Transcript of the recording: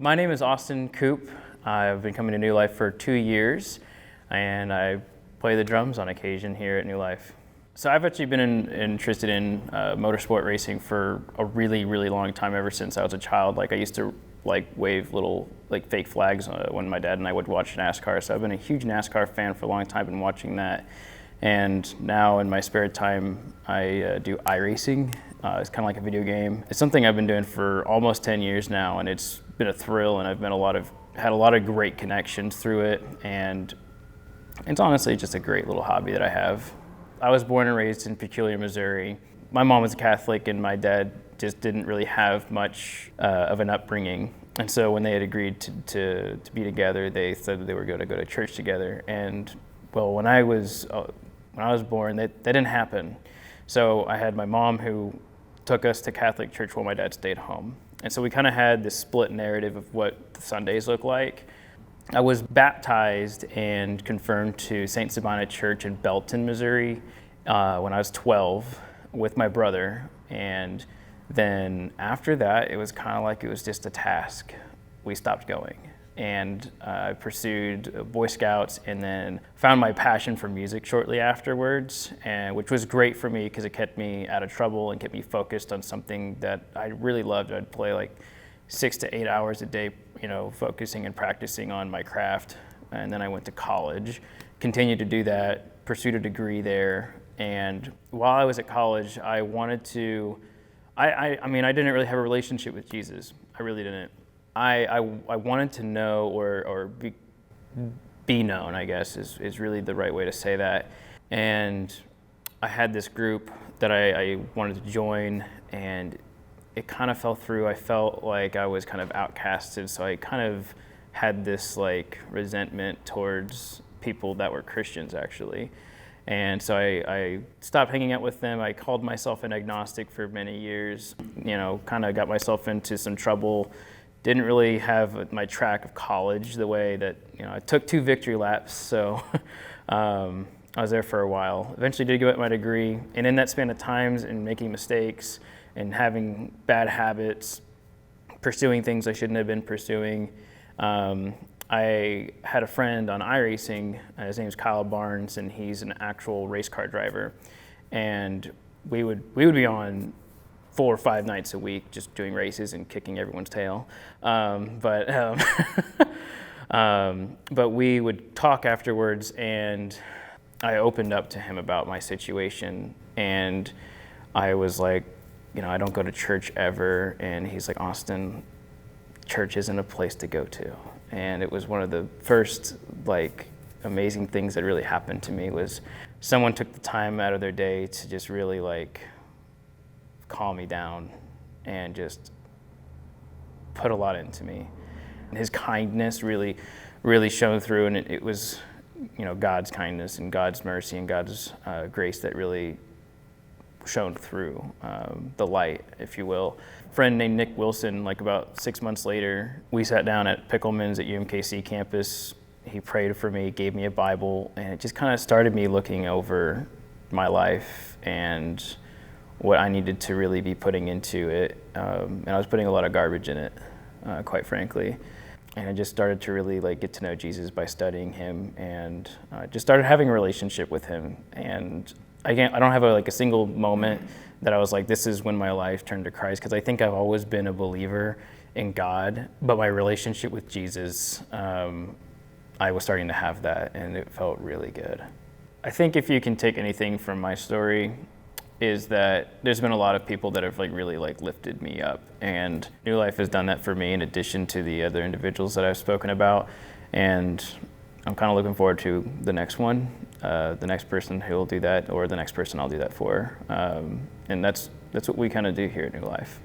My name is Austin Coop. I've been coming to New Life for 2 years, and I play the drums on occasion here at New Life. So I've actually been interested in motorsport racing for a really, really long time, ever since I was a child. I used to wave little fake flags when my dad and I would watch NASCAR. So I've been a huge NASCAR fan for a long time, been watching that. And now in my spare time, I do iRacing. It's kind of like a video game. It's something I've been doing for almost 10 years now, and it's been a thrill, and I've been had a lot of great connections through it, and it's honestly just a great little hobby that I have. I was born and raised in Peculiar, Missouri. My mom was a Catholic, and my dad just didn't really have much of an upbringing. And so when they had agreed to be together, they said that they were going to go to church together. And well, when I was born, that didn't happen. So I had my mom who took us to Catholic church while my dad stayed home. And so we kind of had this split narrative of what the Sundays look like. I was baptized and confirmed to St. Sabina Church in Belton, Missouri, when I was 12 with my brother. And then after that, it was kind of like it was just a task. We stopped going. And I pursued Boy Scouts, and then found my passion for music shortly afterwards, and which was great for me because it kept me out of trouble and kept me focused on something that I really loved. I'd play 6 to 8 hours a day, focusing and practicing on my craft. And then I went to college, continued to do that, pursued a degree there. And while I was at college, I wanted to, I didn't really have a relationship with Jesus. I really didn't. I wanted to know or be known, I guess, is really the right way to say that. And I had this group that I wanted to join, and it kind of fell through. I felt like I was kind of outcasted, so I kind of had this resentment towards people that were Christians, actually. And so I stopped hanging out with them. I called myself an agnostic for many years, kind of got myself into some trouble. Didn't really have my track of college the way that, I took 2 victory laps, so I was there for a while. Eventually did get my degree, and in that span of times and making mistakes and having bad habits, pursuing things I shouldn't have been pursuing, I had a friend on iRacing. His name's Kyle Barnes, and he's an actual race car driver. And we would be on 4 or 5 nights a week just doing races and kicking everyone's tail. But we would talk afterwards, and I opened up to him about my situation. And I was like, I don't go to church ever. And he's like, Austin, church isn't a place to go to. And it was one of the first amazing things that really happened to me was someone took the time out of their day to just really calm me down and just put a lot into me. And his kindness really, really shone through, and it was, God's kindness and God's mercy and God's grace that really shone through the light, if you will. A friend named Nick Wilson, about 6 months later, we sat down at Pickleman's at UMKC campus. He prayed for me, gave me a Bible, and it just kind of started me looking over my life and what I needed to really be putting into it. And I was putting a lot of garbage in it, quite frankly. And I just started to really get to know Jesus by studying him, and just started having a relationship with him. And I don't have a single moment that I was like, this is when my life turned to Christ, because I think I've always been a believer in God, but my relationship with Jesus, I was starting to have that, and it felt really good. I think if you can take anything from my story, is that there's been a lot of people that have really lifted me up, and New Life has done that for me in addition to the other individuals that I've spoken about. And I'm kind of looking forward to the next one, the next person who will do that, or the next person I'll do that for. And that's what we kind of do here at New Life.